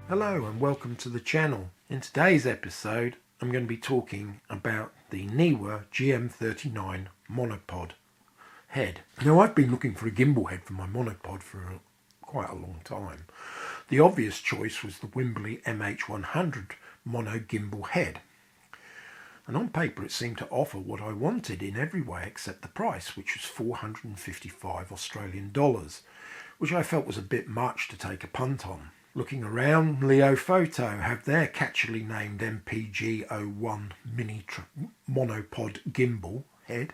Hello and welcome to the channel. In today's episode I'm going to be talking about the Neewer GM39 Monopod head. Now I've been looking for a gimbal head for my monopod for quite a long time. The obvious choice was the Wimberley MH100 mono gimbal head. And on paper it seemed to offer what I wanted in every way except the price, which was 455 Australian dollars, which I felt was a bit much to take a punt on. Looking around, Leo Photo have their catchily named MPG01 Mini Monopod Gimbal head,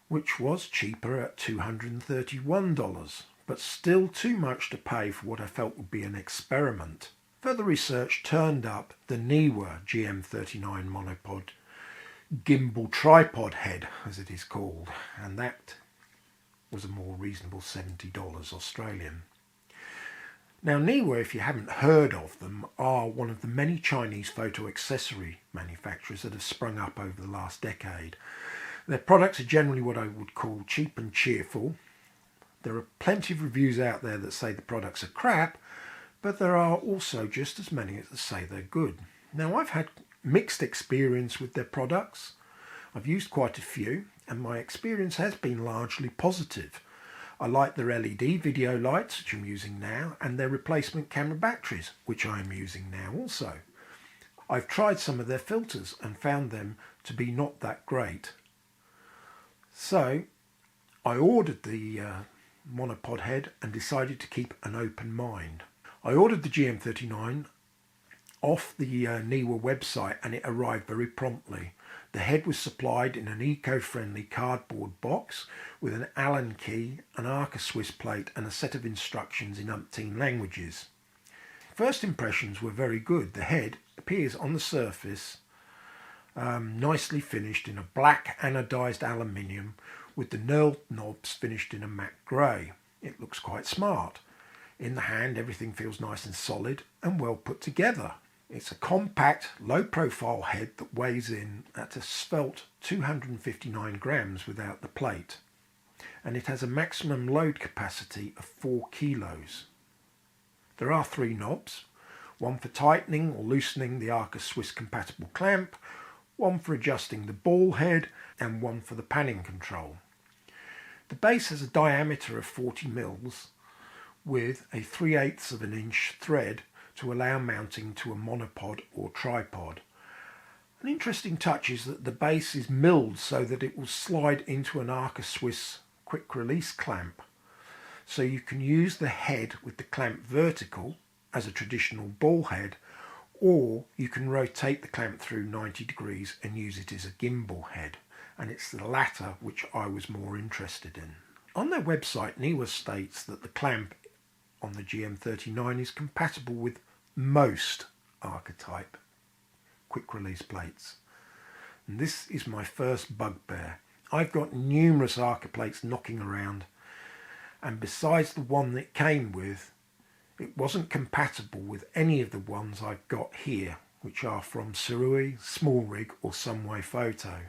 which was cheaper at $231, but still too much to pay for what I felt would be an experiment. Further research turned up the Neewer GM39 Monopod Gimbal tripod head, as it is called, and that was a more reasonable $70 Australian. Now Neewer, if you haven't heard of them, are one of the many Chinese photo accessory manufacturers that have sprung up over the last decade. Their products are generally what I would call cheap and cheerful. There are plenty of reviews out there that say the products are crap, but there are also just as many that say they're good. Now I've had mixed experience with their products. I've used quite a few and my experience has been largely positive. I like their LED video lights, which I'm using now, and their replacement camera batteries, which I am using now also. I've tried some of their filters and found them to be not that great. So I ordered the monopod head and decided to keep an open mind. I ordered the GM39 off the Neewer website and it arrived very promptly. The head was supplied in an eco-friendly cardboard box with an Allen key, an Arca Swiss plate and a set of instructions in umpteen languages. First impressions were very good. The head appears on the surface nicely finished in a black anodised aluminium with the knurled knobs finished in a matte grey. It looks quite smart. In the hand everything feels nice and solid and well put together. It's a compact, low-profile head that weighs in at a svelte 259 grams without the plate, and it has a maximum load capacity of 4 kilos. There are 3 knobs, one for tightening or loosening the Arca Swiss compatible clamp, one for adjusting the ball head, and one for the panning control. The base has a diameter of 40 mils with a 3/8 of an inch thread to allow mounting to a monopod or tripod. An interesting touch is that the base is milled so that it will slide into an Arca Swiss quick release clamp. So you can use the head with the clamp vertical as a traditional ball head, or you can rotate the clamp through 90 degrees and use it as a gimbal head. And it's the latter which I was more interested in. On their website, Neewer states that the clamp on the GM39 is compatible with most Arca type quick release plates, and this is my first bugbear. I've got numerous Arca plates knocking around, and besides the one that came with, it wasn't compatible with any of the ones I've got here, which are from Surui, Small Rig or Someway Photo.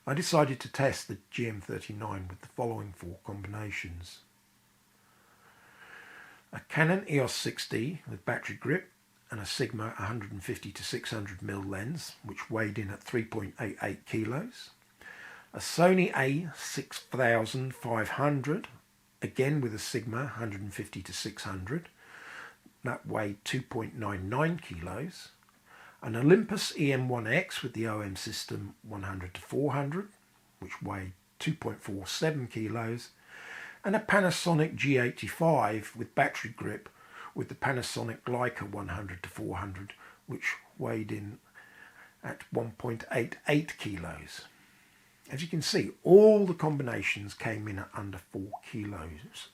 I decided to test the GM39 with the following 4 combinations. A Canon EOS 6D with battery grip and a Sigma 150 to 600mm lens, which weighed in at 3.88 kilos. A Sony A6500, again with a Sigma 150 to 600, that weighed 2.99 kilos. An Olympus EM1X with the OM system 100 to 400, which weighed 2.47 kilos. And a Panasonic G85 with battery grip with the Panasonic Leica 100 to 400, which weighed in at 1.88 kilos. As you can see, all the combinations came in at under 4 kilos,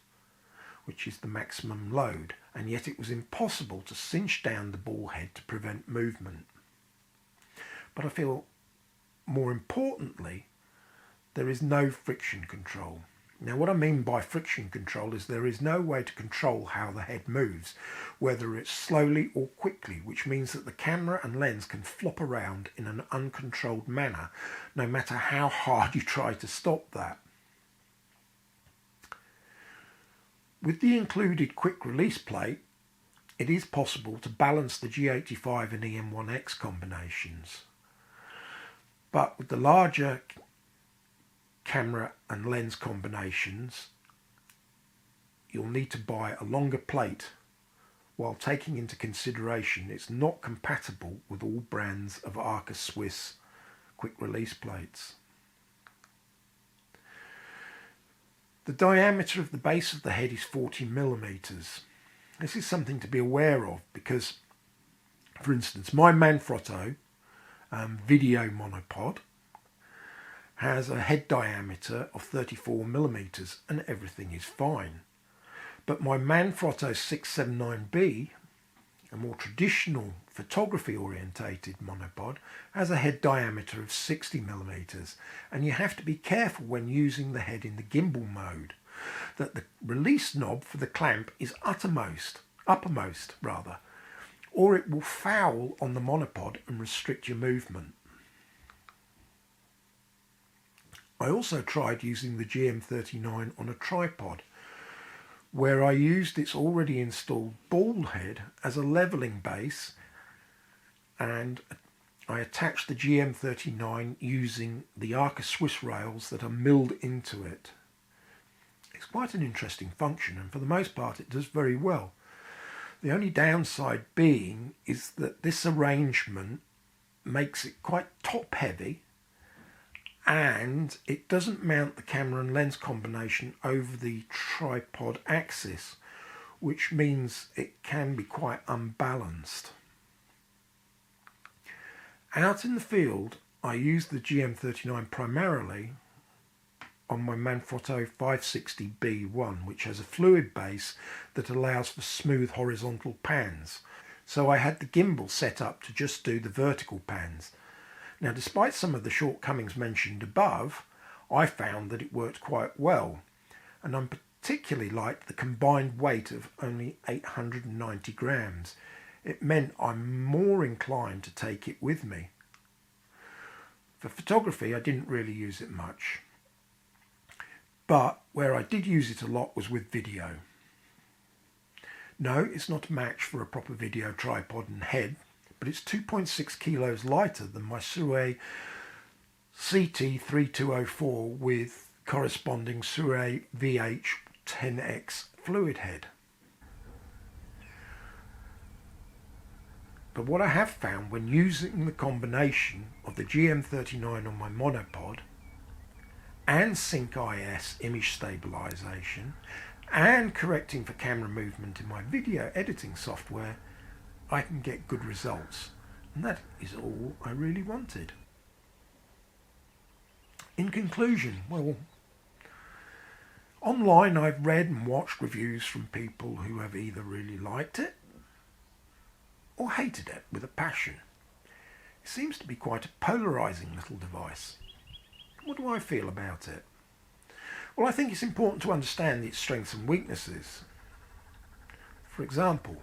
which is the maximum load, and yet it was impossible to cinch down the ball head to prevent movement. But I feel more importantly, there is no friction control. Now what I mean by friction control is there is no way to control how the head moves, whether it's slowly or quickly, which means that the camera and lens can flop around in an uncontrolled manner, no matter how hard you try to stop that. With the included quick release plate, it is possible to balance the G85 and EM1X combinations. But with the larger camera and lens combinations, you'll need to buy a longer plate, while taking into consideration it's not compatible with all brands of Arca Swiss quick release plates. The diameter of the base of the head is 40 millimeters. This is something to be aware of because, for instance, my Manfrotto video monopod has a head diameter of 34 millimeters and everything is fine. But my Manfrotto 679B, a more traditional photography orientated monopod, has a head diameter of 60 millimeters, and you have to be careful when using the head in the gimbal mode that the release knob for the clamp is uppermost, or it will foul on the monopod and restrict your movement. I also tried using the GM39 on a tripod, where I used its already installed ball head as a levelling base, and I attached the GM39 using the Arca Swiss rails that are milled into it. It's quite an interesting function, and for the most part it does very well. The only downside being is that this arrangement makes it quite top heavy, and it doesn't mount the camera and lens combination over the tripod axis, which means it can be quite unbalanced. Out in the field, I use the GM39 primarily on my Manfrotto 560B1, which has a fluid base that allows for smooth horizontal pans. So I had the gimbal set up to just do the vertical pans. Now, despite some of the shortcomings mentioned above, I found that it worked quite well, and I particularly liked the combined weight of only 890 grams. It meant I'm more inclined to take it with me. For photography, I didn't really use it much, but where I did use it a lot was with video. No, it's not a match for a proper video tripod and head, but it's 2.6 kilos lighter than my Sue CT3204 with corresponding Sue VH10X fluid head. But what I have found when using the combination of the GM39 on my monopod and Sync IS image stabilization and correcting for camera movement in my video editing software, I can get good results, and that is all I really wanted. In conclusion, well, online I've read and watched reviews from people who have either really liked it or hated it with a passion. It seems to be quite a polarising little device. What do I feel about it? Well, I think it's important to understand its strengths and weaknesses. For example,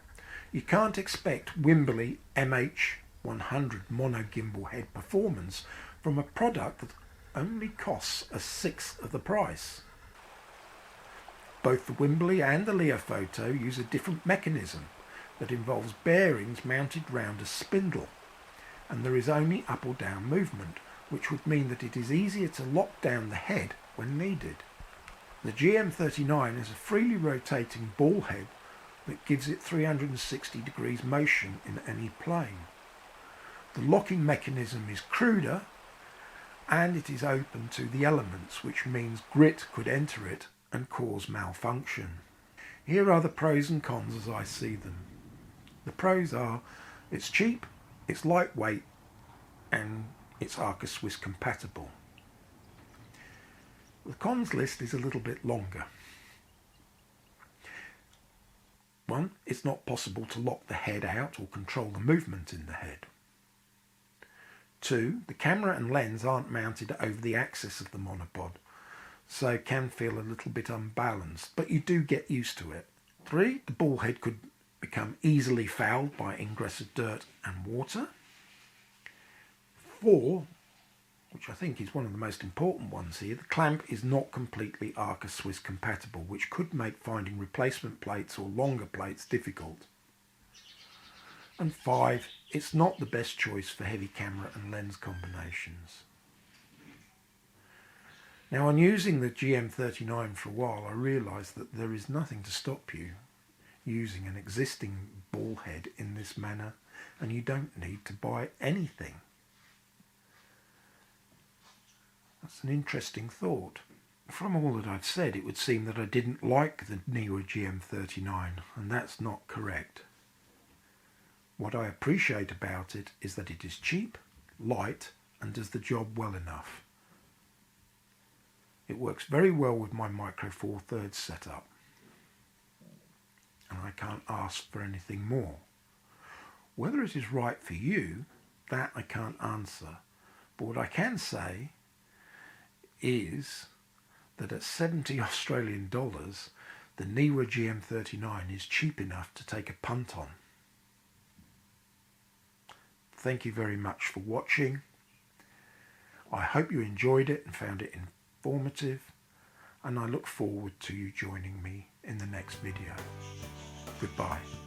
you can't expect Wimberley MH100 mono gimbal head performance from a product that only costs a sixth of the price. Both the Wimberley and the Leofoto use a different mechanism that involves bearings mounted round a spindle, and there is only up or down movement, which would mean that it is easier to lock down the head when needed. The GM39 is a freely rotating ball head that gives it 360 degrees motion in any plane. The locking mechanism is cruder, and it is open to the elements, which means grit could enter it and cause malfunction. Here are the pros and cons as I see them. The pros are it's cheap, it's lightweight, and it's Arca Swiss compatible. The cons list is a little bit longer. 1. It's not possible to lock the head out or control the movement in the head. 2. The camera and lens aren't mounted over the axis of the monopod, so can feel a little bit unbalanced, but you do get used to it. 3. The ball head could become easily fouled by ingress of dirt and water. 4, which I think is one of the most important ones here, the clamp is not completely Arca Swiss compatible, which could make finding replacement plates or longer plates difficult. And 5, it's not the best choice for heavy camera and lens combinations. Now, on using the GM39 for a while, I realised that there is nothing to stop you using an existing ball head in this manner, and you don't need to buy anything. That's an interesting thought. From all that I've said, it would seem that I didn't like the Neewer GM39, and that's not correct. What I appreciate about it is that it is cheap, light, and does the job well enough. It works very well with my Micro Four Thirds setup, and I can't ask for anything more. Whether it is right for you, that I can't answer, but what I can say is that at 70 Australian dollars, the Neewer GM39 is cheap enough to take a punt on. Thank you very much for watching. I hope you enjoyed it and found it informative, and I look forward to you joining me in the next video. Goodbye.